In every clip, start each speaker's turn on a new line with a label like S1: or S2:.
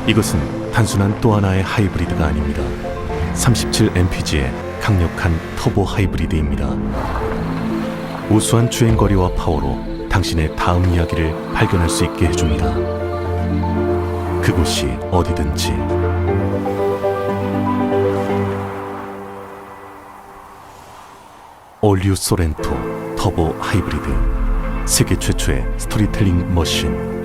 S1: 이것은 단순한 또 하나의 하이브리드가 아닙니다. 37mpg의 강력한 터보 하이브리드입니다. 우수한 주행거리와 파워로 당신의 다음 이야기를 발견할 수 있게 해줍니다. 그곳이 어디든지. 올류 소렌토 터보 하이브리드, 세계 최초의 스토리텔링 머신.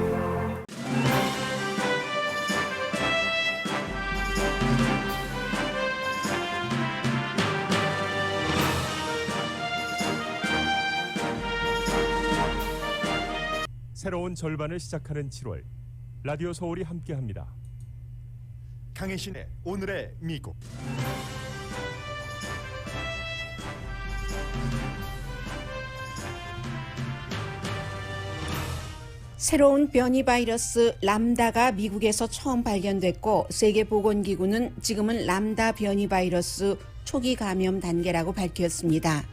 S2: 새로운 절반을 시작하는 7월, 라디오 서울이 함께합니다.
S3: 강혜신의 오늘의 미국.
S4: 새로운 변이 바이러스 람다가 미국에서 처음 발견됐고, 세계보건기구는 지금은 람다 변이 바이러스 초기 감염 단계라고 밝혔습니다.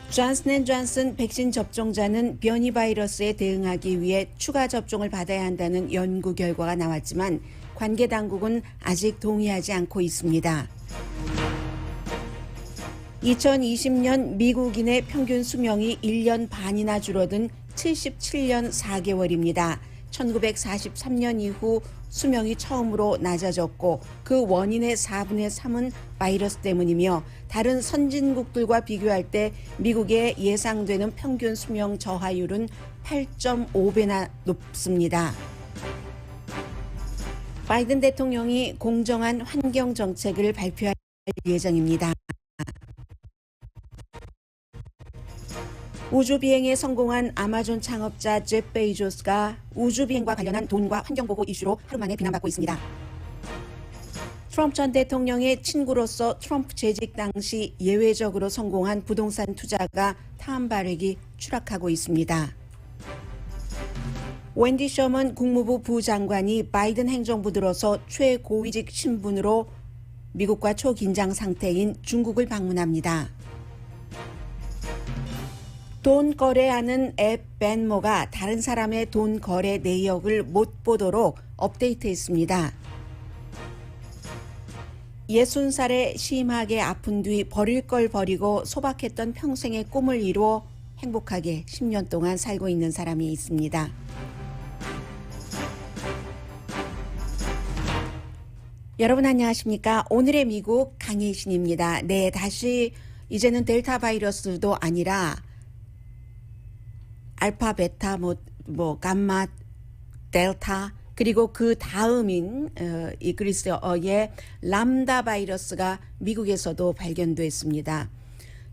S4: 존슨앤존슨 백신 접종자는 변이 바이러스에 대응하기 위해 추가 접종을 받아야 한다는 연구 결과가 나왔지만 관계 당국은 아직 동의하지 않고 있습니다. 2020년 미국인의 평균 수명이 1년 반이나 줄어든 77년 4개월입니다. 1943년 이후 수명이 처음으로 낮아졌고 그 원인의 4분의 3은 바이러스 때문이며 다른 선진국들과 비교할 때 미국의 예상되는 평균 수명 저하율은 8.5배나 높습니다. 바이든 대통령이 공정한 환경 정책을 발표할 예정입니다. 우주비행에 성공한 아마존 창업자 제프 베이조스가 우주비행과 관련한 돈과 환경보호 이슈로 하루 만에 비난받고 있습니다. 트럼프 전 대통령의 친구로서 트럼프 재직 당시 예외적으로 성공한 부동산 투자가 탐 바렉이 추락하고 있습니다. 웬디 셔먼 국무부 부장관이 바이든 행정부 들어서 최고위직 신분으로 미국과 초긴장 상태인 중국을 방문합니다. 돈 거래하는 앱 벤모가 다른 사람의 돈 거래 내역을 못 보도록 업데이트했습니다. 60살에 심하게 아픈 뒤 버릴 걸 버리고 소박했던 평생의 꿈을 이루어 행복하게 10년 동안 살고 있는 사람이 있습니다. 여러분 안녕하십니까? 오늘의 미국 강혜신입니다. 네, 다시 이제는 델타 바이러스도 아니라 알파, 베타, 감마, 델타, 그리고 그 다음인 이 그리스어의 람다 바이러스가 미국에서도 발견됐습니다.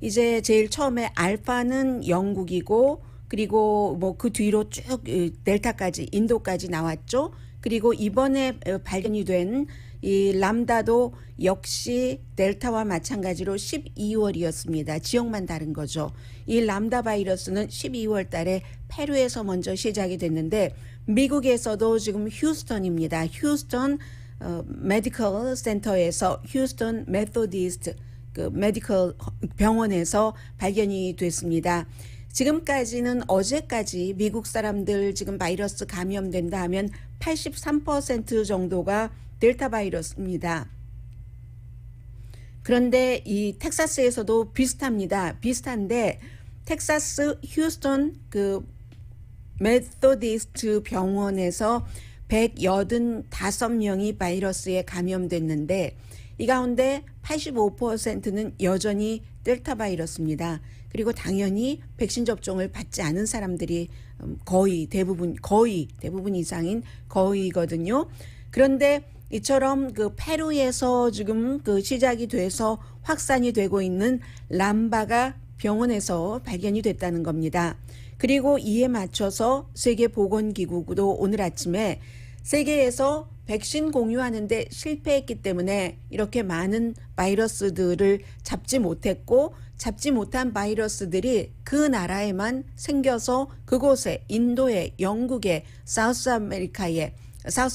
S4: 이제 제일 처음에 알파는 영국이고, 그리고 그 뒤로 쭉 델타까지, 인도까지 나왔죠. 그리고 이번에 발견이 된 이 람다도 역시 델타와 마찬가지로 12월이었습니다. 지역만 다른 거죠. 이 람다 바이러스는 12월 달에 페루에서 먼저 시작이 됐는데 미국에서도 지금 휴스턴입니다. 휴스턴 메디컬 센터에서 휴스턴 메소디스트 그 메디컬 병원에서 발견이 됐습니다. 지금까지는 어제까지 미국 사람들 지금 바이러스 감염된다 하면 83% 정도가 델타 바이러스입니다. 그런데 이 텍사스에서도 비슷합니다. 비슷한데 텍사스 휴스턴 그 메소디스트 병원에서 185명이 바이러스에 감염됐는데 이 가운데 85%는 여전히 델타 바이러스입니다. 그리고 당연히 백신 접종을 받지 않은 사람들이 거의 대부분 이상인 거의거든요. 그런데 이처럼 그 페루에서 지금 그 시작이 돼서 확산이 되고 있는 람바가 병원에서 발견이 됐다는 겁니다. 그리고 이에 맞춰서 세계보건기구도 오늘 아침에 세계에서 백신 공유하는데 실패했기 때문에 이렇게 많은 바이러스들을 잡지 못했고 잡지 못한 바이러스들이 그 나라에만 생겨서 그곳에 인도에 영국에 사우스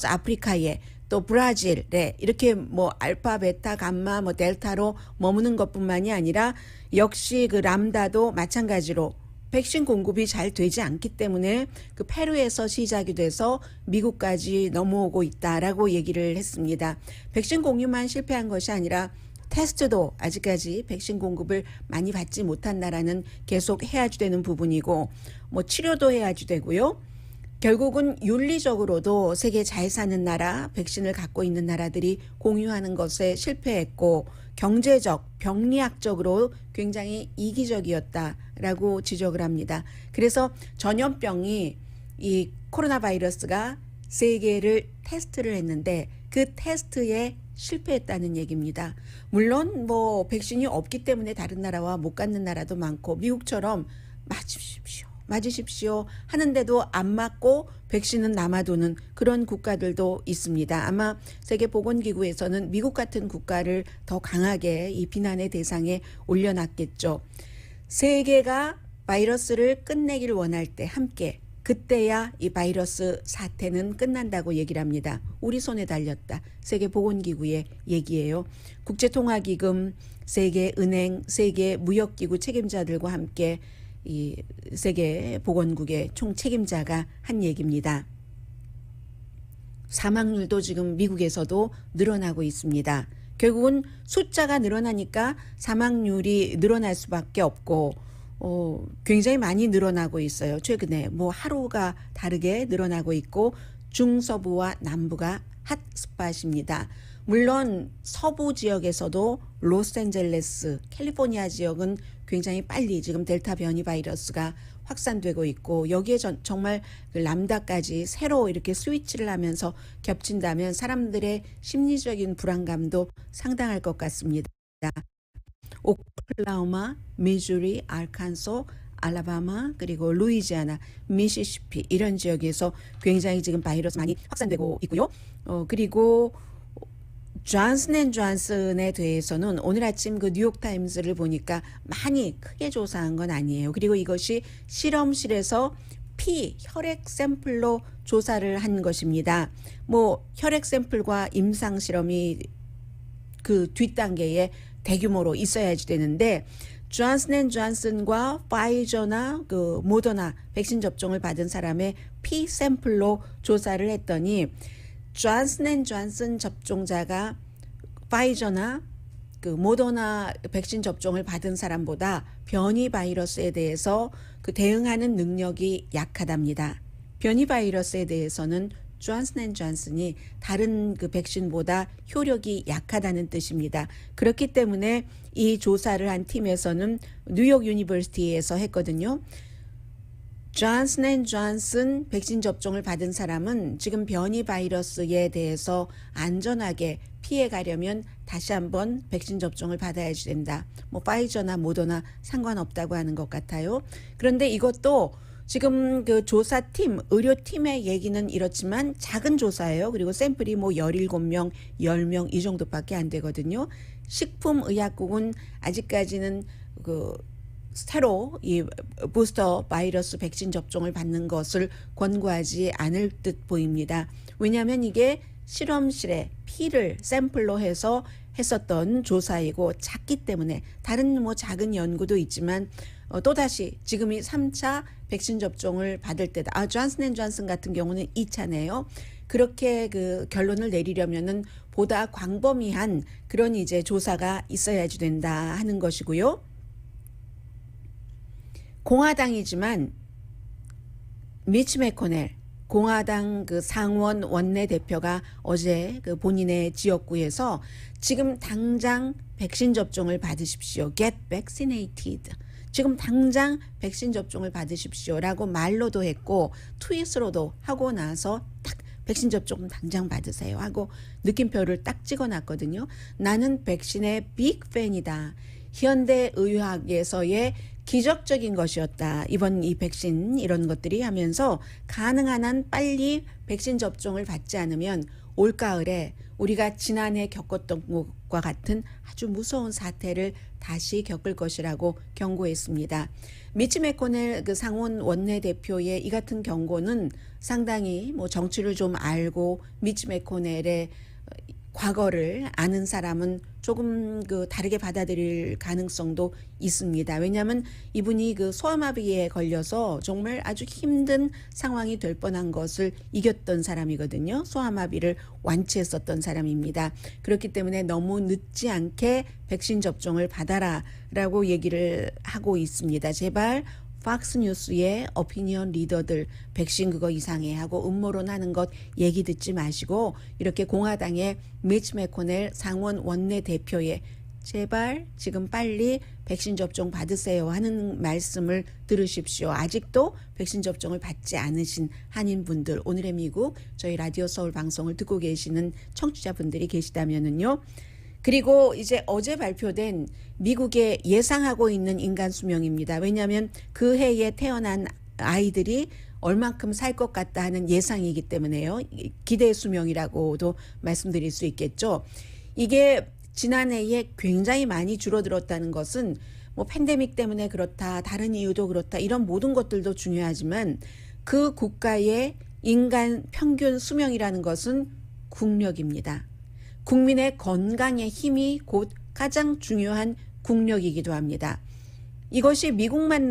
S4: 아프리카에 또 브라질에 이렇게 알파, 베타, 감마, 델타로 머무는 것뿐만이 아니라 역시 그 람다도 마찬가지로 백신 공급이 잘 되지 않기 때문에 그 페루에서 시작이 돼서 미국까지 넘어오고 있다라고 얘기를 했습니다. 백신 공유만 실패한 것이 아니라 테스트도 아직까지 백신 공급을 많이 받지 못한 나라는 계속 해야지 되는 부분이고 뭐 치료도 해야지 되고요. 결국은 윤리적으로도 세계 잘 사는 나라, 백신을 갖고 있는 나라들이 공유하는 것에 실패했고 경제적, 병리학적으로 굉장히 이기적이었다라고 지적을 합니다. 그래서 전염병이 이 코로나 바이러스가 세 개를 테스트를 했는데 그 테스트에 실패했다는 얘기입니다. 물론 뭐 백신이 없기 때문에 다른 나라와 못 갖는 나라도 많고 미국처럼 맞으십시오 하는데도 안 맞고 백신은 남아도는 그런 국가들도 있습니다. 아마 세계보건기구에서는 미국 같은 국가를 더 강하게 이 비난의 대상에 올려놨겠죠. 세계가 바이러스를 끝내길 원할 때 함께 그때야 이 바이러스 사태는 끝난다고 얘기를 합니다. 우리 손에 달렸다. 세계보건기구의 얘기예요. 국제통화기금, 세계은행, 세계무역기구 책임자들과 함께 이 세계보건국의 총책임자가 한 얘기입니다. 사망률도 지금 미국에서도 늘어나고 있습니다. 결국은 숫자가 늘어나니까 사망률이 늘어날 수밖에 없고 굉장히 많이 늘어나고 있어요. 최근에 뭐 하루가 다르게 늘어나고 있고 중서부와 남부가 핫스팟입니다. 물론 서부 지역에서도 로스앤젤레스, 캘리포니아 지역은 굉장히 빨리 지금 델타 변이 바이러스가 확산되고 있고 여기에 정말 그 람다까지 새로 이렇게 스위치를 하면서 겹친다면 사람들의 심리적인 불안감도 상당할 것 같습니다. 오클라호마, 미주리, 알칸소, 알라바마 그리고 루이지아나, 미시시피 이런 지역에서 굉장히 지금 바이러스 많이 확산되고 있고요. 그리고 존슨앤존슨에 대해서는 오늘 아침 그 뉴욕타임스를 보니까 많이 크게 조사한 건 아니에요. 그리고 이것이 실험실에서 혈액 샘플로 조사를 한 것입니다. 뭐 혈액 샘플과 임상 실험이 그 뒷단계에 대규모로 있어야지 되는데 존슨앤존슨과 파이저나 그 모더나 백신 접종을 받은 사람의 피 샘플로 조사를 했더니 존슨앤존슨 접종자가 파이저나 그 모더나 백신 접종을 받은 사람보다 변이 바이러스에 대해서 그 대응하는 능력이 약하답니다. 변이 바이러스에 대해서는 존슨앤존슨이 다른 그 백신보다 효력이 약하다는 뜻입니다. 그렇기 때문에 이 조사를 한 팀에서는 뉴욕 유니버시티에서 했거든요. 존슨앤존슨 백신 접종을 받은 사람은 지금 변이 바이러스에 대해서 안전하게 피해가려면 다시 한번 백신 접종을 받아야지 된다. 뭐 파이저나 모더나 상관없다고 하는 것 같아요. 그런데 이것도 지금 그 조사팀, 의료팀의 얘기는 이렇지만 작은 조사예요. 그리고 샘플이 뭐 17명, 10명 이 정도밖에 안 되거든요. 식품의약국은 아직까지는 그 새로 이 부스터 바이러스 백신 접종을 받는 것을 권고하지 않을 듯 보입니다. 왜냐하면 이게 실험실에 피를 샘플로 해서 했었던 조사이고 작기 때문에 다른 뭐 작은 연구도 있지만 또다시 지금이 3차 백신 접종을 받을 때다. 존슨앤존슨 같은 경우는 2차네요. 그렇게 그 결론을 내리려면은 보다 광범위한 그런 이제 조사가 있어야지 된다 하는 것이고요. 공화당이지만 미치 매코넬 공화당 그 상원 원내대표가 어제 그 본인의 지역구에서 지금 당장 백신 접종을 받으십시오. Get vaccinated. 지금 당장 백신 접종을 받으십시오라고 말로도 했고 트윗으로도 하고 나서 딱 백신 접종 당장 받으세요 하고 느낌표를 딱 찍어놨거든요. 나는 백신의 빅 팬이다. 현대의학에서의 기적적인 것이었다. 이번 이 백신 이런 것들이 하면서 가능한 한 빨리 백신 접종을 받지 않으면 올가을에 우리가 지난해 겪었던 것과 같은 아주 무서운 사태를 다시 겪을 것이라고 경고했습니다. 미치 매코넬 그 상원 원내대표의 이 같은 경고는 상당히 뭐 정치를 좀 알고 미치 매코넬의 과거를 아는 사람은 조금 다르게 받아들일 가능성도 있습니다. 왜냐하면 이분이 소아마비에 걸려서 정말 아주 힘든 상황이 될 뻔한 것을 이겼던 사람이거든요. 소아마비를 완치했었던 사람입니다. 그렇기 때문에 너무 늦지 않게 백신 접종을 받아라라고 얘기를 하고 있습니다. 제발 팍스뉴스의 오피니언 리더들 백신 그거 이상해 하고 음모론 하는 것 얘기 듣지 마시고 이렇게 공화당의 미치 매코넬 상원 원내대표의 제발 지금 빨리 백신 접종 받으세요 하는 말씀을 들으십시오. 아직도 백신 접종을 받지 않으신 한인분들, 오늘의 미국 저희 라디오 서울 방송을 듣고 계시는 청취자분들이 계시다면은요. 그리고 이제 어제 발표된 미국의 예상하고 있는 인간 수명입니다. 왜냐하면 그 해에 태어난 아이들이 얼만큼 살 것 같다 하는 예상이기 때문에요. 기대 수명이라고도 말씀드릴 수 있겠죠. 이게 지난해에 굉장히 많이 줄어들었다는 것은 뭐 팬데믹 때문에 그렇다, 다른 이유도 그렇다, 이런 모든 것들도 중요하지만 그 국가의 인간 평균 수명이라는 것은 국력입니다. 국민의 건강의 힘이 곧 가장 중요한 국력이기도 합니다. 이것이 미국만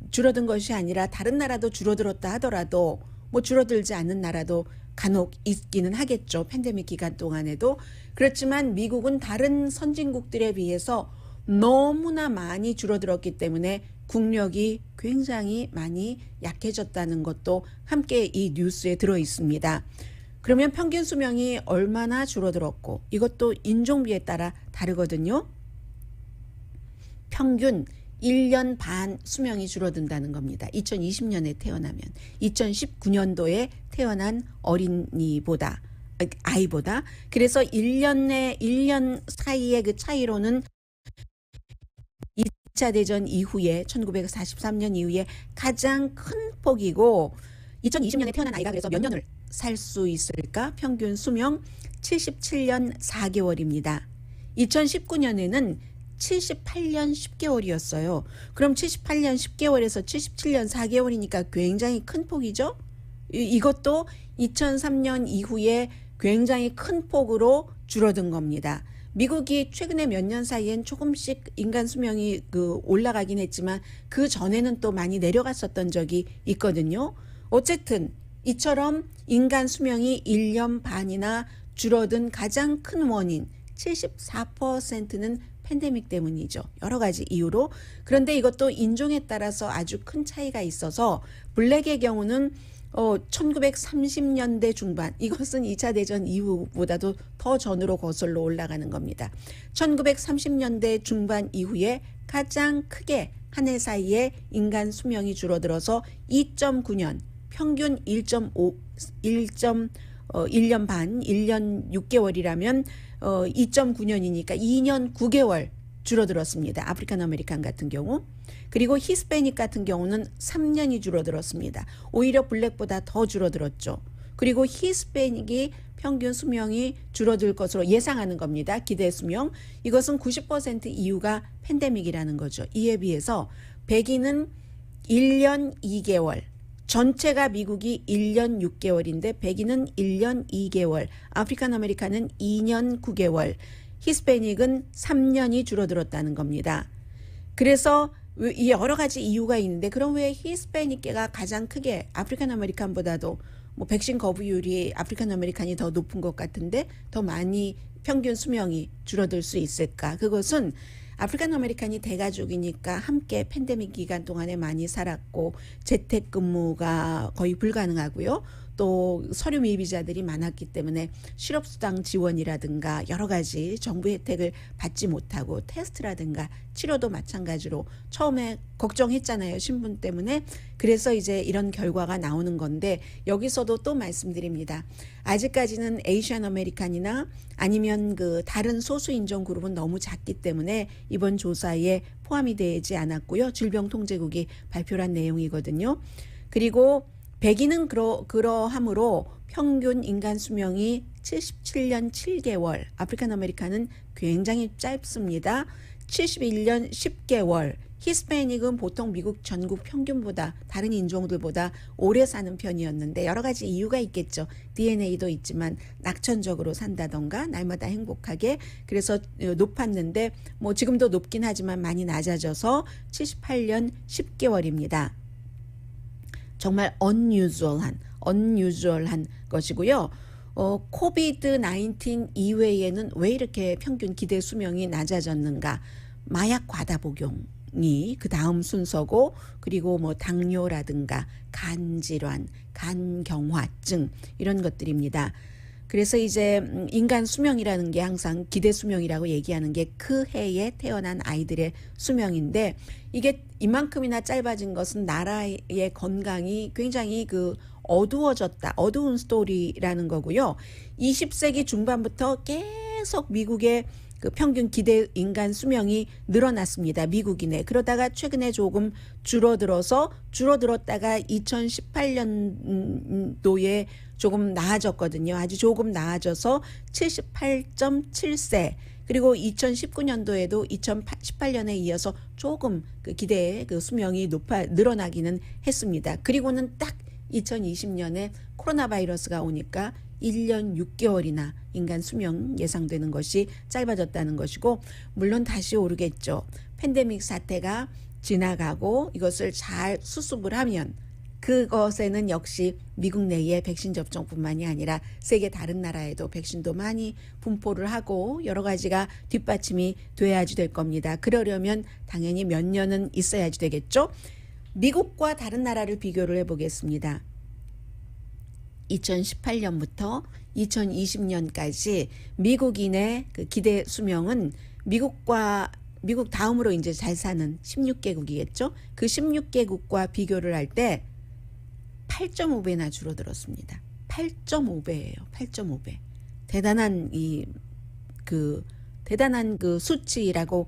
S4: 줄어든 것이 아니라 다른 나라도 줄어들었다 하더라도 뭐 줄어들지 않는 나라도 간혹 있기는 하겠죠. 팬데믹 기간 동안에도. 그렇지만 미국은 다른 선진국들에 비해서 너무나 많이 줄어들었기 때문에 국력이 굉장히 많이 약해졌다는 것도 함께 이 뉴스에 들어 있습니다. 그러면 평균 수명이 얼마나 줄어들었고 이것도 인종비에 따라 다르거든요. 평균 1년 반 수명이 줄어든다는 겁니다. 2020년에 태어나면 2019년도에 태어난 아이보다. 그래서 1년 사이의 그 차이로는 2차 대전 이후에 1943년 이후에 가장 큰 폭이고 2020년에 태어난 아이가 그래서 몇 년을 살 수 있을까? 평균 수명 77년 4개월입니다. 2019년에는 78년 10개월이었어요. 그럼 78년 10개월에서 77년 4개월이니까 굉장히 큰 폭이죠? 이것도 2003년 이후에 굉장히 큰 폭으로 줄어든 겁니다. 미국이 최근에 몇 년 사이엔 조금씩 인간 수명이 올라가긴 했지만 그 전에는 또 많이 내려갔었던 적이 있거든요. 어쨌든 이처럼 인간 수명이 1년 반이나 줄어든 가장 큰 원인 74%는 팬데믹 때문이죠. 여러 가지 이유로. 그런데 이것도 인종에 따라서 아주 큰 차이가 있어서 블랙의 경우는 1930년대 중반, 이것은 2차 대전 이후보다도 더 전으로 거슬러 올라가는 겁니다. 1930년대 중반 이후에 가장 크게 한 해 사이에 인간 수명이 줄어들어서 2.9년, 평균 1년 반, 1년 6개월이라면 2.9년이니까 2년 9개월 줄어들었습니다. 아프리칸 아메리칸 같은 경우. 그리고 히스패닉 같은 경우는 3년이 줄어들었습니다. 오히려 블랙보다 더 줄어들었죠. 그리고 히스패닉이 평균 수명이 줄어들 것으로 예상하는 겁니다. 기대 수명. 이것은 90% 이유가 팬데믹이라는 거죠. 이에 비해서 백인은 1년 2개월, 전체가 미국이 1년 6개월인데 백인은 1년 2개월, 아프리칸 아메리칸은 2년 9개월, 히스패닉은 3년이 줄어들었다는 겁니다. 그래서 여러 가지 이유가 있는데 그럼 왜 히스패닉계가 가장 크게 아프리칸 아메리칸보다도 뭐 백신 거부율이 아프리칸 아메리칸이 더 높은 것 같은데 더 많이 평균 수명이 줄어들 수 있을까? 그것은 아프리칸 아메리칸이 대가족이니까 함께 팬데믹 기간 동안에 많이 살았고 재택근무가 거의 불가능하고요. 또 서류 미비자들이 많았기 때문에 실업수당 지원이라든가 여러 가지 정부 혜택을 받지 못하고 테스트라든가 치료도 마찬가지로 처음에 걱정했잖아요. 신분 때문에. 그래서 이제 이런 결과가 나오는 건데 여기서도 또 말씀드립니다. 아직까지는 에이시안 아메리칸이나 아니면 다른 소수 인종 그룹은 너무 작기 때문에 이번 조사에 포함이 되지 않았고요. 질병통제국이 발표한 내용이거든요. 그리고 백인은 그러함으로 평균 인간 수명이 77년 7개월, 아프리칸 아메리칸은 굉장히 짧습니다. 71년 10개월, 히스패닉은 보통 미국 전국 평균보다 다른 인종들보다 오래 사는 편이었는데 여러 가지 이유가 있겠죠. DNA도 있지만 낙천적으로 산다던가 날마다 행복하게 그래서 높았는데 뭐 지금도 높긴 하지만 많이 낮아져서 78년 10개월입니다. 정말 unusual한 것이고요. 코비드 19 이외에는 왜 이렇게 평균 기대 수명이 낮아졌는가? 마약 과다 복용이 그 다음 순서고 그리고 뭐 당뇨라든가 간 질환, 간경화증 이런 것들입니다. 그래서 이제 인간 수명이라는 게 항상 기대 수명이라고 얘기하는 게 그 해에 태어난 아이들의 수명인데 이게 이만큼이나 짧아진 것은 나라의 건강이 굉장히 그 어두워졌다. 어두운 스토리라는 거고요. 20세기 중반부터 계속 미국의 그 평균 기대 인간 수명이 늘어났습니다. 미국인의. 그러다가 최근에 조금 줄어들었다가 2018년도에 조금 나아졌거든요. 아주 조금 나아져서 78.7세. 그리고 2019년도에도 2018년에 이어서 조금 그 기대의 그 수명이 늘어나기는 했습니다. 그리고는 딱 2020년에 코로나 바이러스가 오니까 1년 6개월이나 인간 수명 예상되는 것이 짧아졌다는 것이고 물론 다시 오르겠죠. 팬데믹 사태가 지나가고 이것을 잘 수습을 하면 그것에는 역시 미국 내의 백신 접종뿐만이 아니라 세계 다른 나라에도 백신도 많이 분포를 하고 여러 가지가 뒷받침이 돼야지 될 겁니다. 그러려면 당연히 몇 년은 있어야지 되겠죠. 미국과 다른 나라를 비교를 해보겠습니다. 2018년부터 2020년까지 미국인의 그 기대 수명은 미국 다음으로 이제 잘 사는 16개국이겠죠. 그 16개국과 비교를 할 때 8.5배나 줄어들었습니다. 8.5배예요. 8.5배. 대단한 그 수치라고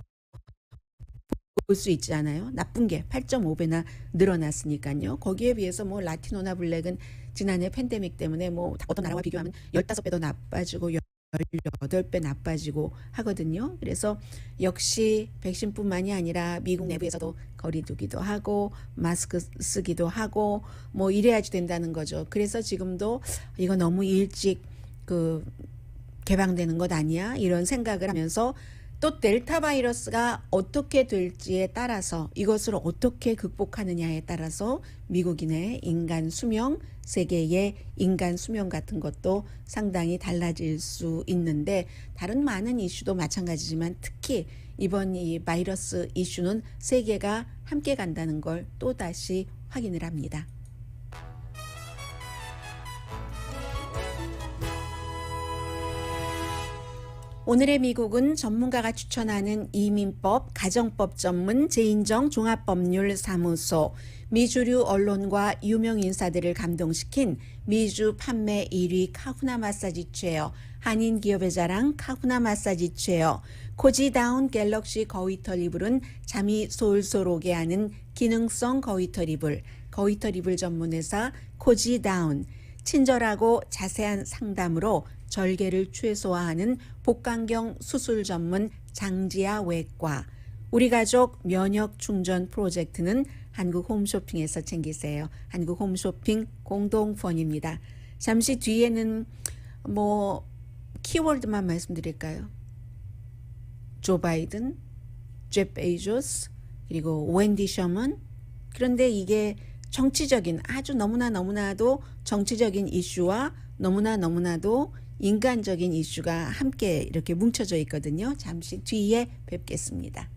S4: 볼 수 있지 않아요? 나쁜 게 8.5배나 늘어났으니까요. 거기에 비해서 뭐 라티노나 블랙은 지난해 팬데믹 때문에 뭐 어떤 나라와 비교하면 15배 더 나빠지고 18배 나빠지고 하거든요. 그래서 역시 백신뿐만이 아니라 미국 내부에서도 거리 두기도 하고 마스크 쓰기도 하고 뭐 이래야지 된다는 거죠. 그래서 지금도 이거 너무 일찍 그 개방되는 것 아니야? 이런 생각을 하면서 또 델타 바이러스가 어떻게 될지에 따라서 이것을 어떻게 극복하느냐에 따라서 미국인의 인간 수명, 세계의 인간 수명 같은 것도 상당히 달라질 수 있는데 다른 많은 이슈도 마찬가지지만 특히 이번 이 바이러스 이슈는 세계가 함께 간다는 걸 또다시 확인을 합니다. 오늘의 미국은 전문가가 추천하는 이민법, 가정법 전문 제인정 종합법률사무소, 미주류 언론과 유명 인사들을 감동시킨 미주 판매 1위 카후나 마사지 체어, 한인 기업의 자랑 카후나 마사지 체어, 코지다운 갤럭시 거위털 이불은 잠이 솔솔 오게 하는 기능성 거위털 이불, 거위털 이불 전문회사 코지다운, 친절하고 자세한 상담으로 절개를 최소화하는 복강경 수술 전문 장지아 외과, 우리 가족 면역 충전 프로젝트는 한국 홈쇼핑에서 챙기세요. 한국 홈쇼핑 공동펀입니다. 잠시 뒤에는 뭐 키워드만 말씀드릴까요? 조 바이든, 제프 베이조스, 그리고 웬디 셔먼. 그런데 이게 정치적인 아주 너무나도 정치적인 이슈와 너무나도 인간적인 이슈가 함께 이렇게 뭉쳐져 있거든요. 잠시 뒤에 뵙겠습니다.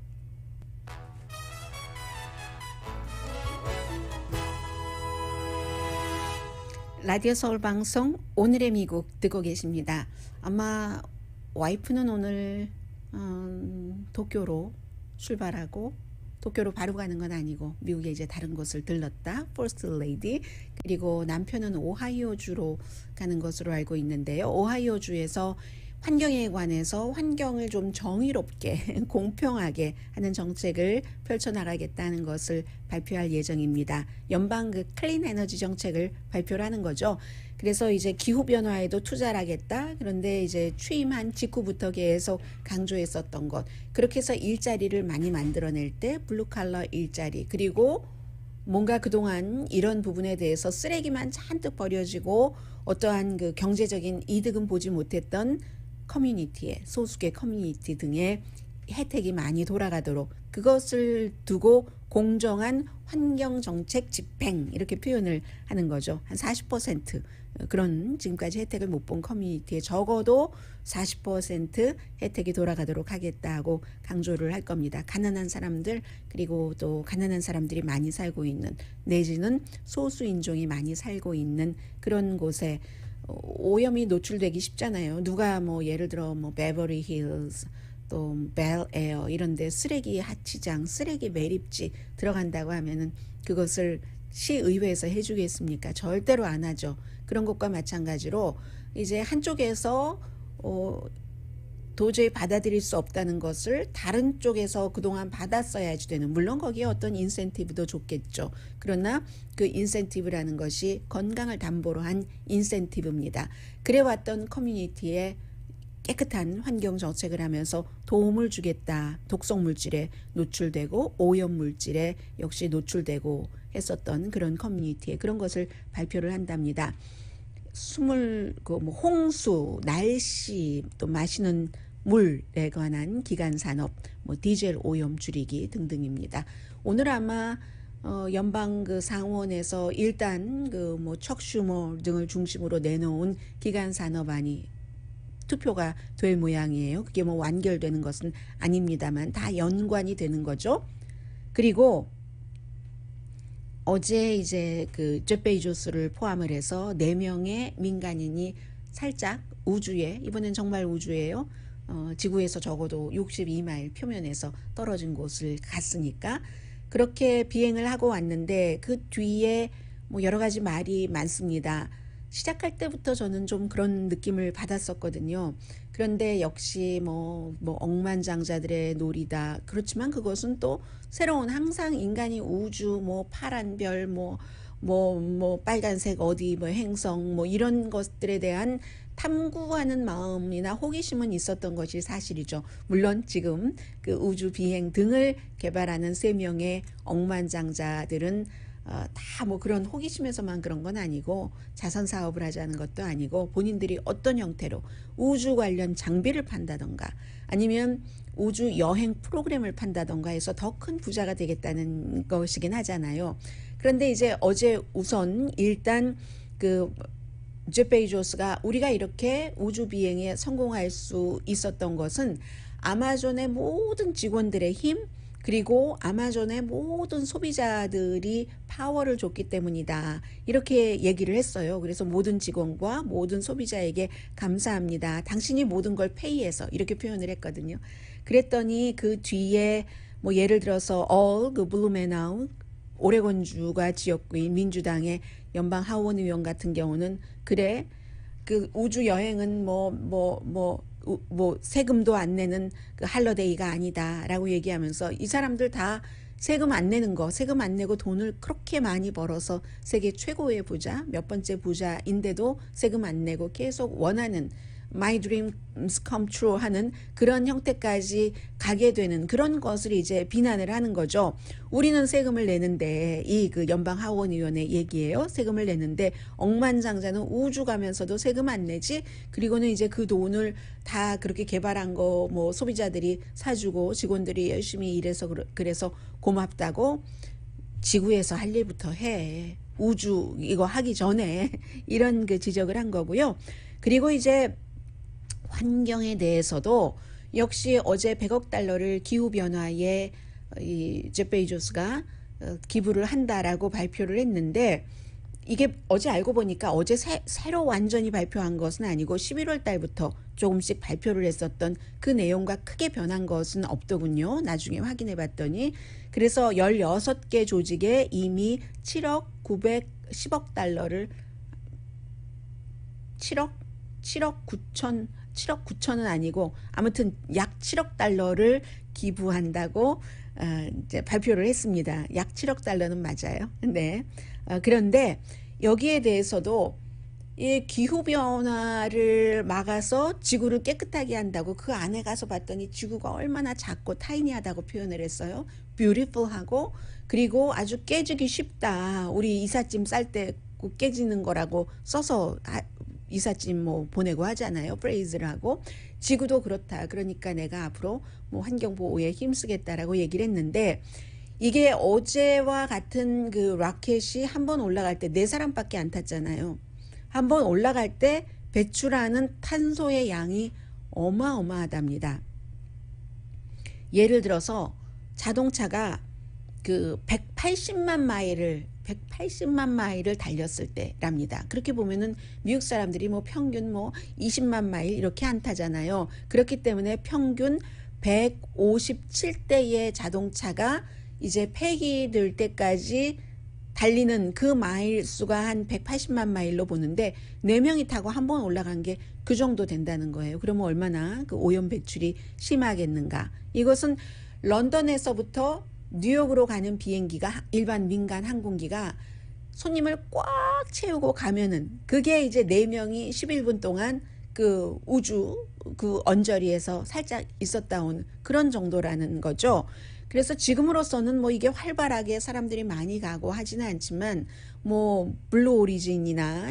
S4: 라디오 서울 방송 오늘의 미국 듣고 계십니다. 아마 와이프는 오늘 도쿄로 출발하고 도쿄로 바로 가는 건 아니고 미국에 이제 다른 곳을 들렀다. 퍼스트 레이디. 그리고 남편은 오하이오주로 가는 것으로 알고 있는데요. 오하이오주에서 환경에 관해서 환경을 좀 정의롭게 공평하게 하는 정책을 펼쳐나가겠다는 것을 발표할 예정입니다. 연방 그 클린 에너지 정책을 발표를 하는 거죠. 그래서 이제 기후 변화에도 투자를 하겠다. 그런데 이제 취임한 직후부터 계속 강조했었던 것. 그렇게 해서 일자리를 많이 만들어낼 때 블루 칼러 일자리, 그리고 뭔가 그동안 이런 부분에 대해서 쓰레기만 잔뜩 버려지고 어떠한 그 경제적인 이득은 보지 못했던 커뮤니티에, 소수계 커뮤니티 등의 혜택이 많이 돌아가도록, 그것을 두고 공정한 환경정책 집행, 이렇게 표현을 하는 거죠. 한 40% 그런 지금까지 혜택을 못 본 커뮤니티에 적어도 40% 혜택이 돌아가도록 하겠다고 강조를 할 겁니다. 가난한 사람들, 그리고 또 가난한 사람들이 많이 살고 있는, 내지는 소수 인종이 많이 살고 있는 그런 곳에 오염이 노출되기 쉽잖아요. 누가 뭐 예를 들어 뭐 베버리 힐스, 또 벨에어 이런 데 쓰레기 하치장, 쓰레기 매립지 들어간다고 하면은 그것을 시의회에서 해주겠습니까? 절대로 안 하죠. 그런 것과 마찬가지로 이제 한쪽에서 도저히 받아들일 수 없다는 것을 다른 쪽에서 그동안 받았어야지 되는, 물론 거기에 어떤 인센티브도 좋겠죠. 그러나 그 인센티브라는 것이 건강을 담보로 한 인센티브입니다. 그래왔던 커뮤니티에 깨끗한 환경 정책을 하면서 도움을 주겠다. 독성 물질에 노출되고 오염 물질에 역시 노출되고 했었던 그런 커뮤니티에 그런 것을 발표를 한답니다. 홍수, 날씨, 또 마시는 물에 관한 기간 산업, 뭐 디젤 오염 줄이기 등등입니다. 오늘 아마 연방 그 상원에서 일단 그 뭐 척 슈머 등을 중심으로 내놓은 기간 산업안이 투표가 될 모양이에요. 그게 뭐 완결되는 것은 아닙니다만 다 연관이 되는 거죠. 그리고 어제 이제 그 제프 베이조스를 포함을 해서 4명의 민간인이 살짝 우주에, 이번엔 정말 우주예요. 지구에서 적어도 62마일 표면에서 떨어진 곳을 갔으니까 그렇게 비행을 하고 왔는데 그 뒤에 뭐 여러 가지 말이 많습니다. 시작할 때부터 저는 좀 그런 느낌을 받았었거든요. 그런데 역시 뭐 억만장자들의 놀이다. 그렇지만 그것은 또 새로운, 항상 인간이 우주, 뭐 파란 별, 뭐 빨간색 어디 뭐 행성 뭐 이런 것들에 대한 탐구하는 마음이나 호기심은 있었던 것이 사실이죠. 물론 지금 그 우주 비행 등을 개발하는 3명의 억만장자들은 다 뭐 그런 호기심에서만 그런 건 아니고 자선 사업을 하자는 것도 아니고 본인들이 어떤 형태로 우주 관련 장비를 판다던가 아니면 우주 여행 프로그램을 판다던가 해서 더 큰 부자가 되겠다는 것이긴 하잖아요. 그런데 이제 어제 우선 일단 그 제프 베이조스가 우리가 이렇게 우주 비행에 성공할 수 있었던 것은 아마존의 모든 직원들의 힘, 그리고 아마존의 모든 소비자들이 파워를 줬기 때문이다. 이렇게 얘기를 했어요. 그래서 모든 직원과 모든 소비자에게 감사합니다. 당신이 모든 걸 페이해서, 이렇게 표현을 했거든요. 그랬더니 그 뒤에 뭐 예를 들어서 그 블루메나우 오레곤주가 지역구인 민주당의 연방 하원 의원 같은 경우는 그래 그 우주 여행은 뭐 세금도 안 내는 그 할러데이가 아니다라고 얘기하면서 이 사람들 다 세금 안 내는 거, 세금 안 내고 돈을 그렇게 많이 벌어서 세계 최고의 부자, 몇 번째 부자인데도 세금 안 내고 계속 원하는 My dreams come true 하는 그런 형태까지 가게 되는 그런 것을 이제 비난을 하는 거죠. 우리는 세금을 내는데, 이 그 연방 하원의원의 얘기예요. 세금을 내는데 억만장자는 우주 가면서도 세금 안 내지. 그리고는 이제 그 돈을 다 그렇게 개발한 거 뭐 소비자들이 사주고 직원들이 열심히 일해서 그래서 고맙다고 지구에서 할 일부터 해. 우주 이거 하기 전에 이런 그 지적을 한 거고요. 그리고 이제 환경에 대해서도 역시 어제 100억 달러를 기후변화에 이 제프 베이조스가 기부를 한다라고 발표를 했는데 이게 어제 알고 보니까 어제 새로 완전히 발표한 것은 아니고 11월 달부터 조금씩 발표를 했었던 그 내용과 크게 변한 것은 없더군요. 나중에 확인해 봤더니. 그래서 16개 조직에 이미 7억 910억 달러를 7억 9천 7억 9천은 아니고 아무튼 약 7억 달러를 기부한다고 이제 발표를 했습니다. 약 7억 달러는 맞아요. 네. 그런데 여기에 대해서도 이 기후변화를 막아서 지구를 깨끗하게 한다고 그 안에 가서 봤더니 지구가 얼마나 작고 타이니하다고 표현을 했어요. beautiful하고 그리고 아주 깨지기 쉽다. 우리 이삿짐 쌀 때 깨지는 거라고 써서 이삿짐 뭐 보내고 하잖아요. 프레이즈를 하고 지구도 그렇다. 그러니까 내가 앞으로 뭐 환경보호에 힘쓰겠다라고 얘기를 했는데 이게 어제와 같은 그 라켓이 한 번 올라갈 때 4사람밖에 안 탔잖아요. 한번 올라갈 때 배출하는 탄소의 양이 어마어마하답니다. 예를 들어서 자동차가 그 180만 마일을 달렸을 때랍니다. 그렇게 보면은 미국 사람들이 뭐 평균 뭐 20만 마일 이렇게 안 타잖아요. 그렇기 때문에 평균 157대의 자동차가 이제 폐기될 때까지 달리는 그 마일 수가 한 180만 마일로 보는데 4명이 타고 한 번 올라간 게 그 정도 된다는 거예요. 그러면 얼마나 그 오염 배출이 심하겠는가. 이것은 런던에서부터 뉴욕으로 가는 비행기가 일반 민간 항공기가 손님을 꽉 채우고 가면은 그게 이제 4명이 11분 동안 그 우주 그 언저리에서 살짝 있었다 온 그런 정도라는 거죠. 그래서 지금으로서는 뭐 이게 활발하게 사람들이 많이 가고 하지는 않지만 뭐 블루 오리진이나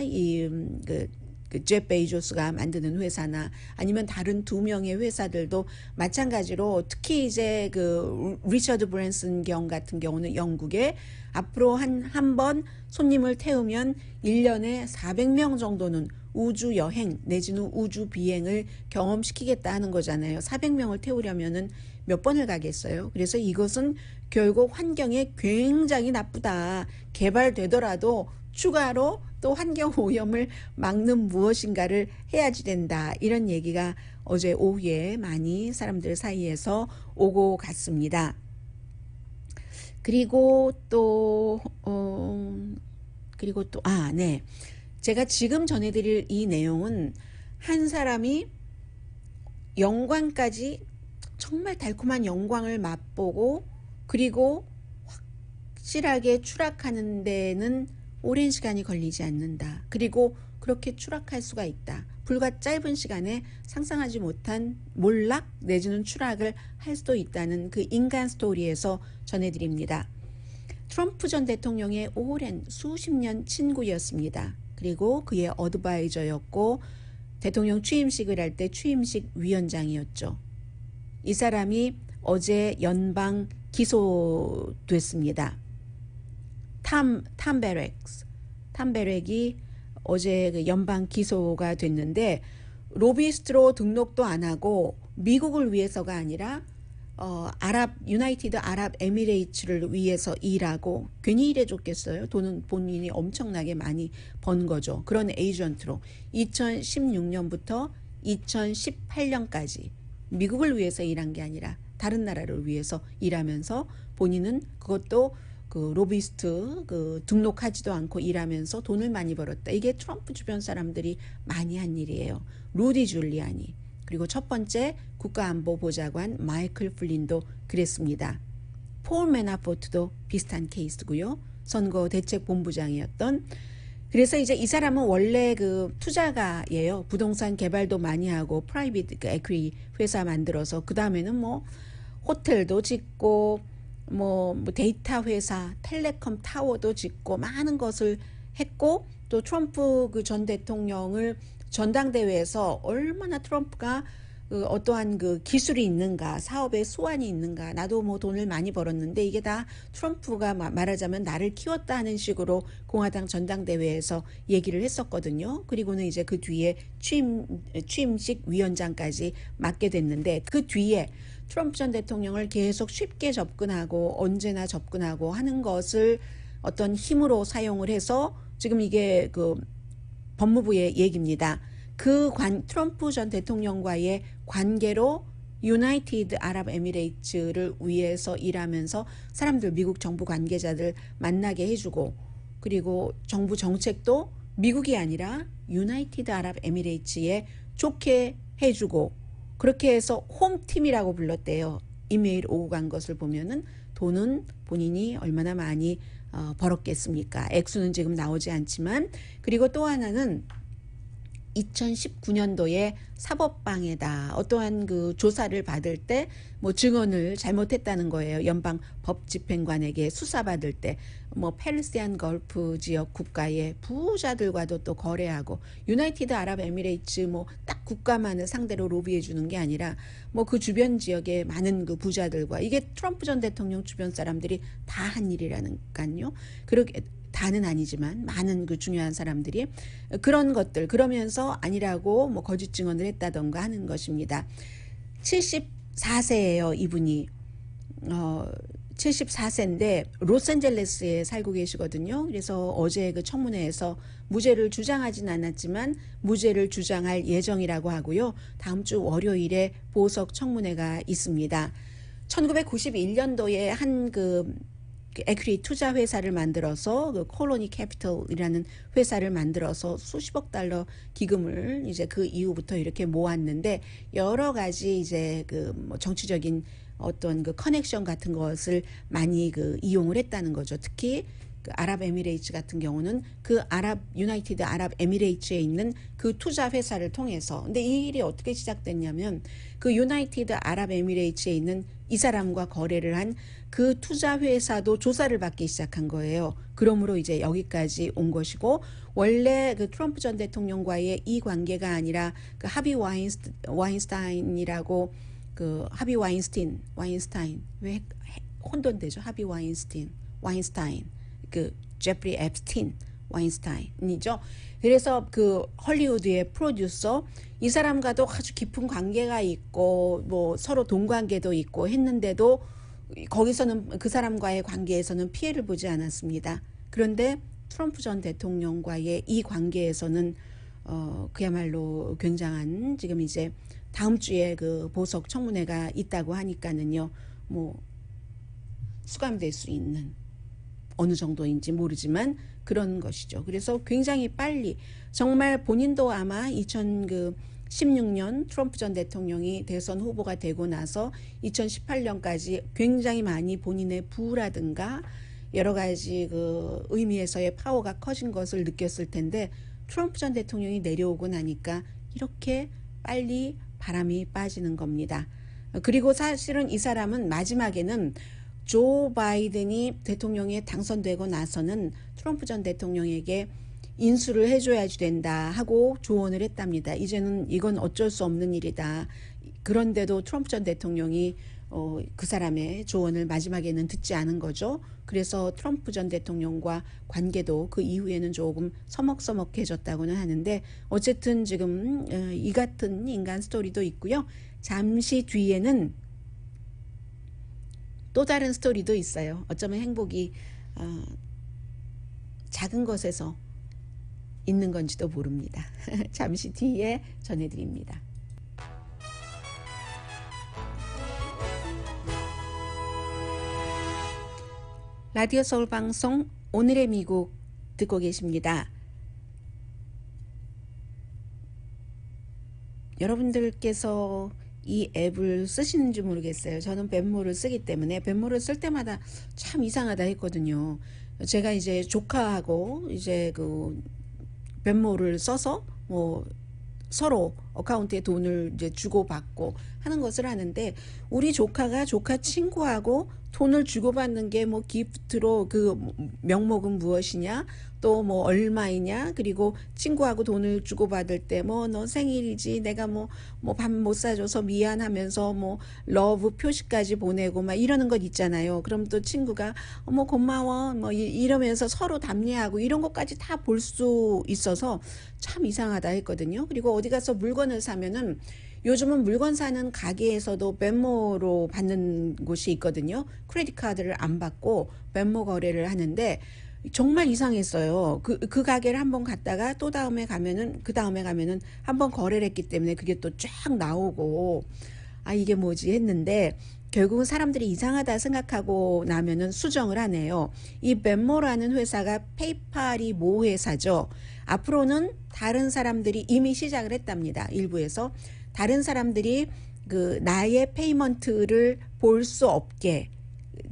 S4: 그 제프 베이조스가 만드는 회사나 아니면 다른 2명의 회사들도 마찬가지로 특히 이제 그 리처드 브랜슨 경 같은 경우는 영국에 앞으로 한 번 손님을 태우면 1년에 400명 정도는 우주 여행 내지는 우주 비행을 경험시키겠다 하는 거잖아요. 400명을 태우려면은 몇 번을 가겠어요. 그래서 이것은 결국 환경에 굉장히 나쁘다. 개발되더라도 추가로 또 환경 오염을 막는 무엇인가를 해야지 된다. 이런 얘기가 어제 오후에 많이 사람들 사이에서 오고 갔습니다. 그리고 또 네. 제가 지금 전해드릴 이 내용은 한 사람이 영광까지 정말 달콤한 영광을 맛보고 그리고 확실하게 추락하는 데는 오랜 시간이 걸리지 않는다. 그리고 그렇게 추락할 수가 있다. 불과 짧은 시간에 상상하지 못한 몰락 내지는 추락을 할 수도 있다는 그 인간 스토리에서 전해드립니다. 트럼프 전 대통령의 오랜 수십 년 친구였습니다. 그리고 그의 어드바이저였고 대통령 취임식을 할 때 취임식 위원장이었죠. 이 사람이 어제 연방 기소됐습니다. 탐 베렉이 어제 그 연방 기소가 됐는데 로비스트로 등록도 안 하고 미국을 위해서가 아니라 유나이티드 아랍 에미레이츠를 위해서 일하고 괜히 일해줬겠어요. 돈은 본인이 엄청나게 많이 번 거죠. 그런 에이전트로 2016년부터 2018년까지 미국을 위해서 일한 게 아니라 다른 나라를 위해서 일하면서 본인은 그것도 그 로비스트 등록하지도 않고 일하면서 돈을 많이 벌었다. 이게 트럼프 주변 사람들이 많이 한 일이에요. 루디 줄리아니 그리고 첫 번째 국가안보보좌관 마이클 플린도 그랬습니다. 폴 매나포트도 비슷한 케이스고요. 선거대책본부장이었던. 그래서 이제 이 사람은 원래 그 투자가예요. 부동산 개발도 많이 하고 프라이빗 에퀴티 회사 만들어서 그 다음에는 뭐 호텔도 짓고 뭐 데이터 회사, 텔레콤 타워도 짓고 많은 것을 했고 또 트럼프 그 전 대통령을 전당대회에서 얼마나 트럼프가 그 어떠한 그 기술이 있는가, 사업에 수완이 있는가, 나도 뭐 돈을 많이 벌었는데 이게 다 트럼프가 말하자면 나를 키웠다 하는 식으로 공화당 전당대회에서 얘기를 했었거든요. 그리고는 이제 그 뒤에 취임식 위원장까지 맡게 됐는데 그 뒤에 트럼프 전 대통령을 계속 쉽게 접근하고 언제나 접근하고 하는 것을 어떤 힘으로 사용을 해서 지금 이게 그 법무부의 얘기입니다. 트럼프 전 대통령과의 관계로 유나이티드 아랍 에미레이츠를 위해서 일하면서 사람들 미국 정부 관계자들 만나게 해주고 그리고 정부 정책도 미국이 아니라 유나이티드 아랍 에미레이츠에 좋게 해주고 그렇게 해서 홈팀이라고 불렀대요. 이메일 오고 간 것을 보면은 돈은 본인이 얼마나 많이 벌었겠습니까? 액수는 지금 나오지 않지만, 그리고 또 하나는 2019년도에 사법방해다 어떠한 그 조사를 받을 때 뭐 증언을 잘못했다는 거예요. 연방 법집행관에게 수사받을 때 뭐 페르시안 걸프 지역 국가의 부자들과도 또 거래하고, 유나이티드 아랍에미레이트 뭐 딱 국가만을 상대로 로비해 주는 게 아니라 뭐 그 주변 지역의 많은 그 부자들과, 이게 트럼프 전 대통령 주변 사람들이 다 한 일이라니까요. 그렇게 다는 아니지만 많은 그 중요한 사람들이 그런 것들, 그러면서 아니라고 뭐 거짓 증언을 했다던가 하는 것입니다. 74세예요, 이분이. 74세인데 로스앤젤레스에 살고 계시거든요. 그래서 어제 그 청문회에서 무죄를 주장하진 않았지만 무죄를 주장할 예정이라고 하고요. 다음 주 월요일에 보석 청문회가 있습니다. 1991년도에 한 그 에퀴티 투자 회사를 만들어서 그 콜로니 캐피털이라는 회사를 만들어서 수십억 달러 기금을 이제 그 이후부터 이렇게 모았는데, 여러 가지 이제 그 뭐 정치적인 어떤 그 커넥션 같은 것을 많이 그 이용을 했다는 거죠. 특히 그 아랍에미레이트 같은 경우는 그 유나이티드 아랍에미레이트에 있는 그 투자 회사를 통해서. 근데 이 일이 어떻게 시작됐냐면 그 유나이티드 아랍에미레이트에 있는 이 사람과 거래를 한 그 투자 회사도 조사를 받기 시작한 거예요. 그러므로 이제 여기까지 온 것이고, 원래 그 트럼프 전 대통령과의 이 관계가 아니라 그 하비 와인스타인이라고, 그 하비 와인스타인 왜 혼돈되죠? 하비 와인스타인 그 제프리 앱스틴 와인스타인이죠. 그래서 그 헐리우드의 프로듀서, 이 사람과도 아주 깊은 관계가 있고 뭐 서로 돈관계도 있고 했는데도 거기서는 그 사람과의 관계에서는 피해를 보지 않았습니다. 그런데 트럼프 전 대통령과의 이 관계에서는 그야말로 굉장한, 지금 이제 다음 주에 그 보석 청문회가 있다고 하니까는요, 뭐 수감될 수 있는, 어느 정도인지 모르지만 그런 것이죠. 그래서 굉장히 빨리, 정말 본인도 아마 2016년 트럼프 전 대통령이 대선 후보가 되고 나서 2018년까지 굉장히 많이 본인의 부라든가 여러 가지 그 의미에서의 파워가 커진 것을 느꼈을 텐데, 트럼프 전 대통령이 내려오고 나니까 이렇게 빨리 바람이 빠지는 겁니다. 그리고 사실은 이 사람은 마지막에는 조 바이든이 대통령에 당선되고 나서는 트럼프 전 대통령에게 인수를 해줘야지 된다 하고 조언을 했답니다. 이제는 이건 어쩔 수 없는 일이다. 그런데도 트럼프 전 대통령이 그 사람의 조언을 마지막에는 듣지 않은 거죠. 그래서 트럼프 전 대통령과 관계도 그 이후에는 조금 서먹서먹해졌다고는 하는데, 어쨌든 지금 이 같은 인간 스토리도 있고요. 잠시 뒤에는 또 다른 스토리도 있어요. 어쩌면 행복이 작은 것에서 있는 건지도 모릅니다. 잠시 뒤에 전해드립니다. 라디오 서울 방송 오늘의 미국 듣고 계십니다. 여러분들께서 이 앱을 쓰시는지 모르겠어요. 저는 벤모를 쓰기 때문에 벤모를 쓸 때마다 참 이상하다 했거든요. 제가 이제 조카하고 이제 그 벤모를 써서 뭐 서로 어카운트에 돈을 이제 주고받고 하는 것을 하는데, 우리 조카가 조카 친구하고 돈을 주고받는 게 뭐 기프트로 그 명목은 무엇이냐, 또 뭐 얼마이냐, 그리고 친구하고 돈을 주고받을 때 뭐 너 생일이지 내가 뭐 밥 못 사줘서 미안하면서 뭐 러브 표시까지 보내고 막 이러는 것 있잖아요. 그럼 또 친구가 뭐 고마워 뭐 이러면서 서로 답례하고 이런 것까지 다 볼 수 있어서 참 이상하다 했거든요. 그리고 어디 가서 물건을 사면은 요즘은 물건 사는 가게에서도 벤모로 받는 곳이 있거든요. 크레딧 카드를 안 받고 벤모 거래를 하는데 정말 이상했어요. 그 가게를 한번 갔다가 또 다음에 가면은 한번 거래를 했기 때문에 그게 또 쫙 나오고, 아 이게 뭐지 했는데 결국은 사람들이 이상하다 생각하고 나면은 수정을 하네요. 이 벤모라는 회사가 페이팔이 모 회사죠. 앞으로는 다른 사람들이 이미 시작을 했답니다. 일부에서 다른 사람들이 그 나의 페이먼트를 볼 수 없게,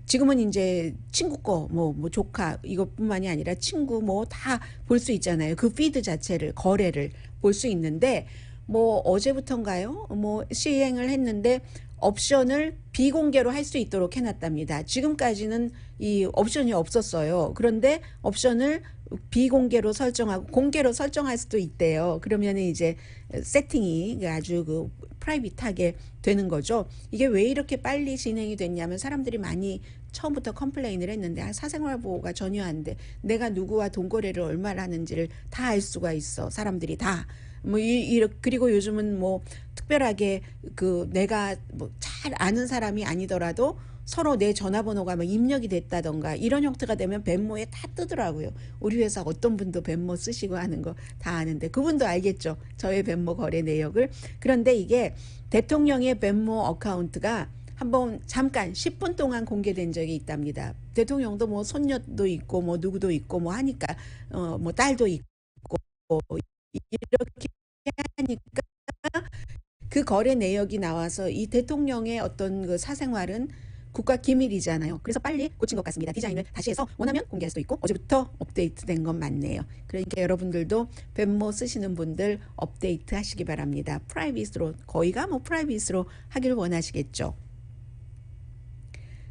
S4: 지금은 이제 친구 거, 뭐 조카 이것뿐만이 아니라 친구 뭐 다 볼 수 있잖아요. 그 피드 자체를, 거래를 볼 수 있는데, 뭐 어제부터인가요? 뭐 시행을 했는데 옵션을 비공개로 할 수 있도록 해놨답니다. 지금까지는 이 옵션이 없었어요. 그런데 옵션을 비공개로 설정하고 공개로 설정할 수도 있대요. 그러면 이제 세팅이 아주 그 프라이빗하게 되는 거죠. 이게 왜 이렇게 빨리 진행이 됐냐면, 사람들이 많이 처음부터 컴플레인을 했는데, 사생활 보호가 전혀 안 돼. 내가 누구와 돈거래를 얼마나 하는지를 다 알 수가 있어. 사람들이 다. 그리고 요즘은 뭐 특별하게 그 내가 뭐 잘 아는 사람이 아니더라도 서로 내 전화번호가 뭐 입력이 됐다던가 이런 형태가 되면 벤모에 다 뜨더라고요. 우리 회사 어떤 분도 벤모 쓰시고 하는 거 다 아는데, 그분도 알겠죠, 저의 벤모 거래 내역을. 그런데 이게 대통령의 벤모 어카운트가 한번 잠깐 10분 동안 공개된 적이 있답니다. 대통령도 뭐 손녀도 있고 뭐 누구도 있고 뭐 하니까 뭐 딸도 있고 이렇게 하니까 그 거래 내역이 나와서 이 대통령의 어떤 그 사생활은 국가 기밀이잖아요. 그래서 빨리 고친 것 같습니다. 디자인을 다시 해서 원하면 공개할 수도 있고, 어제부터 업데이트된 건 맞네요. 그러니까 여러분들도 벤모 쓰시는 분들 업데이트 하시기 바랍니다. 프라이빗으로, 거의가 뭐 프라이빗으로 하길 원하시겠죠.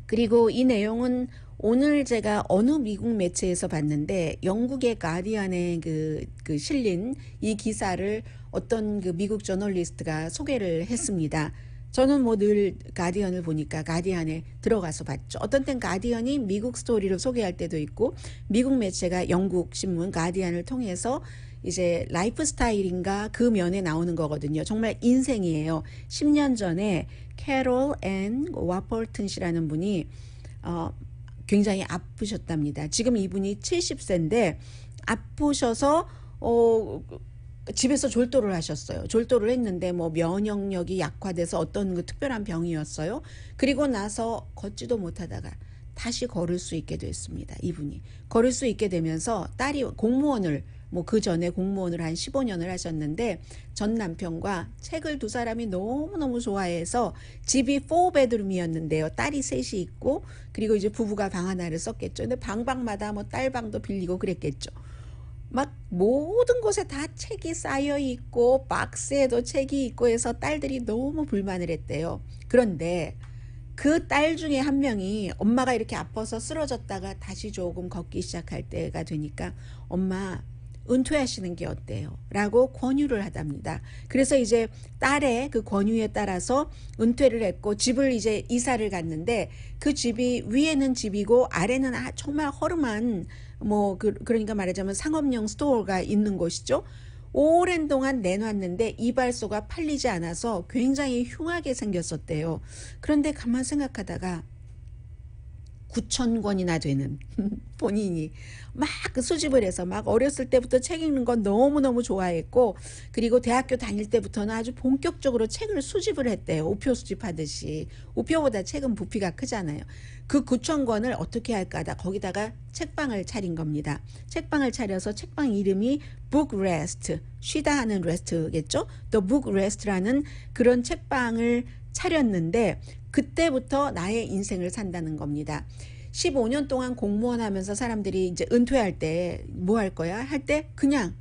S4: 그리고 이 내용은 오늘 제가 어느 미국 매체에서 봤는데, 영국의 가디언에 그 실린 이 기사를 어떤 그 미국 저널리스트가 소개를 했습니다. 저는 뭐 늘 가디언을 보니까 가디언에 들어가서 봤죠. 어떤 땐 가디언이 미국 스토리를 소개할 때도 있고, 미국 매체가 영국 신문 가디언을 통해서 이제 라이프 스타일인가 그 면에 나오는 거거든요. 정말 인생이에요. 10년 전에 캐롤 앤 와펄튼 씨라는 분이 굉장히 아프셨답니다. 지금 이분이 70세인데 아프셔서 집에서 졸도를 하셨어요. 졸도를 했는데 뭐 면역력이 약화돼서 어떤 그 특별한 병이었어요. 그리고 나서 걷지도 못하다가 다시 걸을 수 있게 됐습니다. 이분이 걸을 수 있게 되면서 딸이 공무원을, 뭐 그 전에 공무원을 한 15년을 하셨는데, 전 남편과 책을 두 사람이 너무너무 좋아해서 집이 4베드룸이었는데요. 딸이 셋이 있고, 그리고 이제 부부가 방 하나를 썼겠죠. 근데 방마다 뭐 딸 방도 빌리고 그랬겠죠. 막 모든 곳에 다 책이 쌓여 있고 박스에도 책이 있고 해서 딸들이 너무 불만을 했대요. 그런데 그 딸 중에 한 명이 엄마가 이렇게 아파서 쓰러졌다가 다시 조금 걷기 시작할 때가 되니까, 엄마 은퇴하시는 게 어때요? 라고 권유를 하답니다. 그래서 이제 딸의 그 권유에 따라서 은퇴를 했고, 집을 이제 이사를 갔는데, 그 집이 위에는 집이고 아래는 정말 허름한 뭐 그러니까 말하자면 상업용 스토어가 있는 곳이죠. 오랜 동안 내놨는데 이발소가 팔리지 않아서 굉장히 흉하게 생겼었대요. 그런데 가만 생각하다가 9,000권이나 되는 본인이 막 그 수집을 해서, 막 어렸을 때부터 책 읽는 건 너무너무 좋아했고, 그리고 대학교 다닐 때부터는 아주 본격적으로 책을 수집을 했대요. 우표 수집하듯이. 우표보다 책은 부피가 크잖아요. 그 9,000권을 어떻게 할까 하다 거기다가 책방을 차린 겁니다. 책방을 차려서 책방 이름이 Book Rest, 쉬다 하는 rest겠죠. The Book Rest라는 그런 책방을 차렸는데, 그때부터 나의 인생을 산다는 겁니다. 15년 동안 공무원 하면서 사람들이 이제 은퇴할 때 뭐 할 거야? 할 때 그냥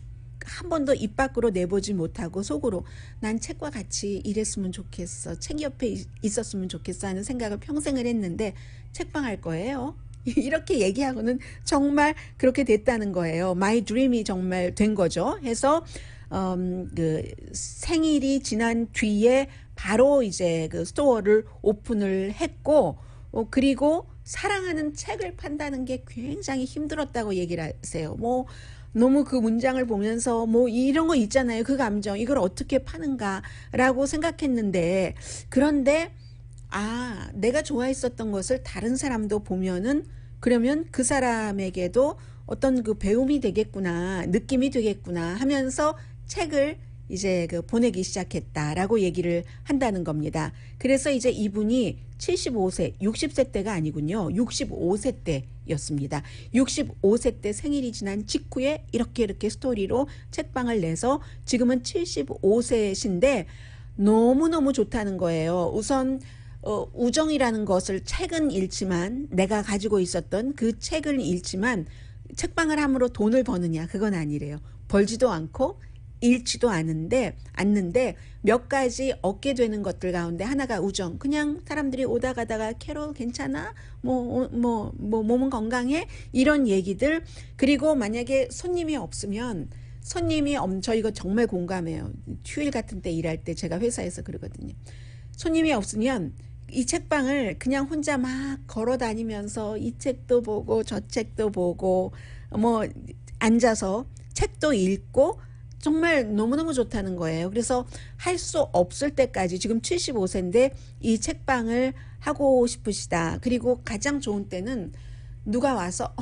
S4: 한 번도 입 밖으로 내보지 못하고 속으로 난 책과 같이 일했으면 좋겠어, 책 옆에 있었으면 좋겠어 하는 생각을 평생을 했는데 책방 할 거예요. 이렇게 얘기하고는 정말 그렇게 됐다는 거예요. My dream이 정말 된 거죠. 해서 그 생일이 지난 뒤에 바로 이제 그 스토어를 오픈을 했고, 그리고 사랑하는 책을 판다는 게 굉장히 힘들었다고 얘기를 하세요. 뭐 너무 그 문장을 보면서 뭐 이런 거 있잖아요. 그 감정, 이걸 어떻게 파는가라고 생각했는데, 그런데 내가 좋아했었던 것을 다른 사람도 보면은, 그러면 그 사람에게도 어떤 그 배움이 되겠구나, 느낌이 되겠구나 하면서 책을 이제 그 보내기 시작했다라고 얘기를 한다는 겁니다. 그래서 이제 이분이 75세, 60세 때가 아니군요. 65세 때였습니다. 65세 때 생일이 지난 직후에 이렇게 스토리로 책방을 내서 지금은 75세신데 너무너무 좋다는 거예요. 우선 우정이라는 것을 책은 잃지만 내가 가지고 있었던 그 책을 잃지만 책방을 함으로 돈을 버느냐 그건 아니래요. 벌지도 않고 잃지도 않는데 몇 가지 얻게 되는 것들 가운데 하나가 우정. 그냥 사람들이 오다 가다가 캐롤 괜찮아? 몸은 건강해? 이런 얘기들. 그리고 만약에 손님이 없으면 저 이거 정말 공감해요. 휴일 같은 때 일할 때 제가 회사에서 그러거든요. 손님이 없으면 이 책방을 그냥 혼자 막 걸어 다니면서 이 책도 보고 저 책도 보고 뭐 앉아서 책도 읽고 정말 너무너무 좋다는 거예요. 그래서 할 수 없을 때까지 지금 75세인데 이 책방을 하고 싶으시다. 그리고 가장 좋은 때는 누가 와서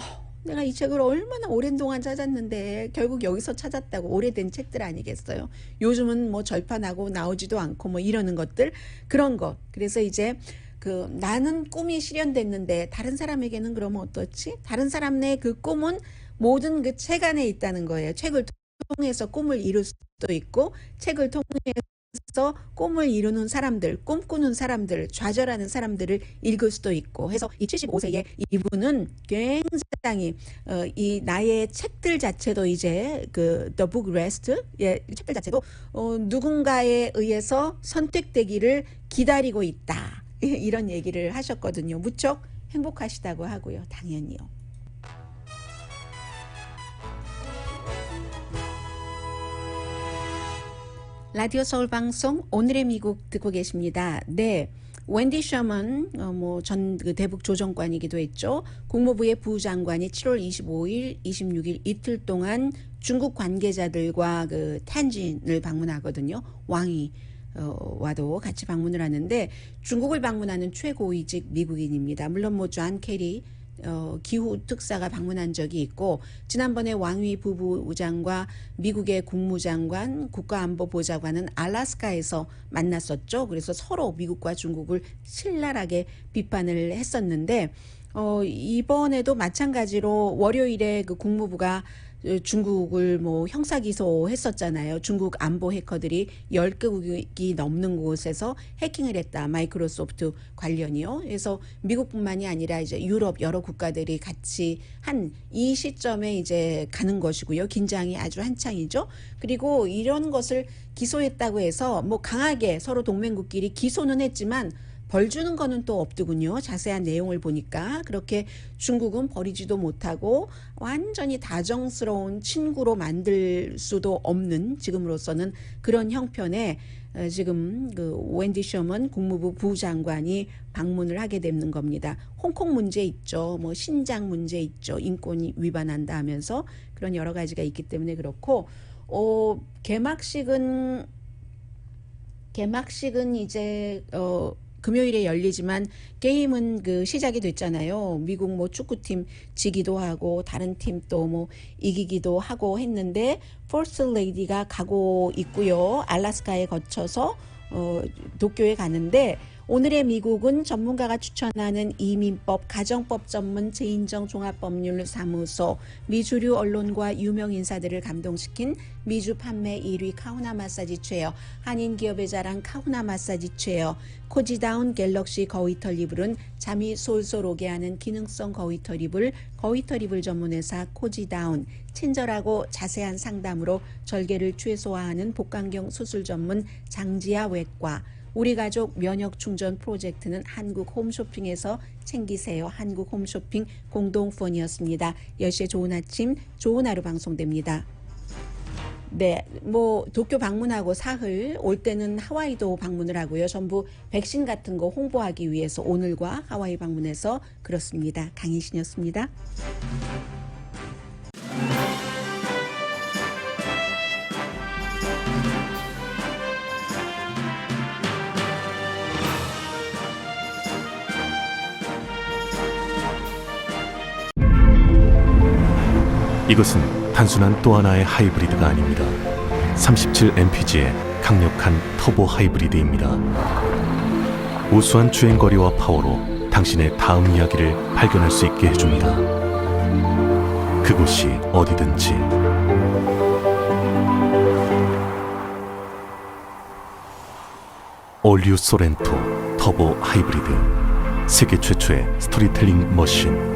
S4: 내가 이 책을 얼마나 오랜 동안 찾았는데 결국 여기서 찾았다고. 오래된 책들 아니겠어요. 요즘은 뭐 절판하고 나오지도 않고 뭐 이러는 것들 그런 것. 그래서 이제 나는 꿈이 실현됐는데 다른 사람에게는 그러면 어떻지? 다른 사람의 그 꿈은 모든 그 책 안에 있다는 거예요. 책을 통해서 꿈을 이룰 수도 있고 책을 통해서 꿈을 이루는 사람들, 꿈꾸는 사람들, 좌절하는 사람들을 읽을 수도 있고 해서 이 75세의 이분은 굉장히 이 나의 책들 자체도 이제 The Book Rest 책들 자체도 누군가에 의해서 선택되기를 기다리고 있다. 이런 얘기를 하셨거든요. 무척 행복하시다고 하고요. 당연히요. 라디오 서울 방송 오늘의 미국 듣고 계십니다. 네, 웬디 셔먼 전 대북 조정관이기도 했죠. 국무부의 부장관이 7월 25일, 26일 이틀 동안 중국 관계자들과 탄진을 방문하거든요. 왕이 와도 같이 방문을 하는데 중국을 방문하는 최고위직 미국인입니다. 물론 존 케리 기후 특사가 방문한 적이 있고 지난번에 왕위 부부장과 미국의 국무장관, 국가안보보좌관은 알래스카에서 만났었죠. 그래서 서로 미국과 중국을 신랄하게 비판을 했었는데 이번에도 마찬가지로 월요일에 국무부가 중국을 형사 기소했었잖아요. 중국 안보 해커들이 10개국이 넘는 곳에서 해킹을 했다. 마이크로소프트 관련이요. 그래서 미국뿐만이 아니라 이제 유럽 여러 국가들이 같이 한 이 시점에 이제 가는 것이고요. 긴장이 아주 한창이죠. 그리고 이런 것을 기소했다고 해서 강하게 서로 동맹국끼리 기소는 했지만 벌 주는 거는 또 없더군요. 자세한 내용을 보니까 그렇게 중국은 버리지도 못하고 완전히 다정스러운 친구로 만들 수도 없는 지금으로서는 그런 형편에 지금 웬디 셔먼 국무부 부장관이 방문을 하게 되는 겁니다. 홍콩 문제 있죠. 신장 문제 있죠. 인권이 위반한다 하면서 그런 여러 가지가 있기 때문에 그렇고 개막식은 이제 금요일에 열리지만 게임은 시작이 됐잖아요. 미국 축구팀 지기도 하고 다른 팀 또 이기기도 하고 했는데 퍼스트 레이디가 가고 있고요. 알래스카에 거쳐서 도쿄에 가는데 오늘의 미국은 전문가가 추천하는 이민법, 가정법 전문 재인정 종합법률사무소, 미주류 언론과 유명 인사들을 감동시킨 미주 판매 1위 카우나 마사지 체어, 한인 기업의 자랑 카우나 마사지 체어, 코지다운 갤럭시 거위털 이불은 잠이 솔솔 오게 하는 기능성 거위털 이불, 거위털 이불 전문회사 코지다운, 친절하고 자세한 상담으로 절개를 최소화하는 복강경 수술 전문 장지아 외과, 우리 가족 면역 충전 프로젝트는 한국 홈쇼핑에서 챙기세요. 한국 홈쇼핑 공동펀이었습니다. 10시에 좋은 아침, 좋은 하루 방송됩니다. 네, 도쿄 방문하고 사흘, 올 때는 하와이도 방문을 하고요. 전부 백신 같은 거 홍보하기 위해서 오늘과 하와이 방문해서 그렇습니다. 강희신이었습니다.
S1: 이것은 단순한 또 하나의 하이브리드가 아닙니다. 37mpg의 강력한 터보 하이브리드입니다. 우수한 주행거리와 파워로 당신의 다음 이야기를 발견할 수 있게 해줍니다. 그곳이 어디든지. 올류 소렌토 터보 하이브리드 세계 최초의 스토리텔링 머신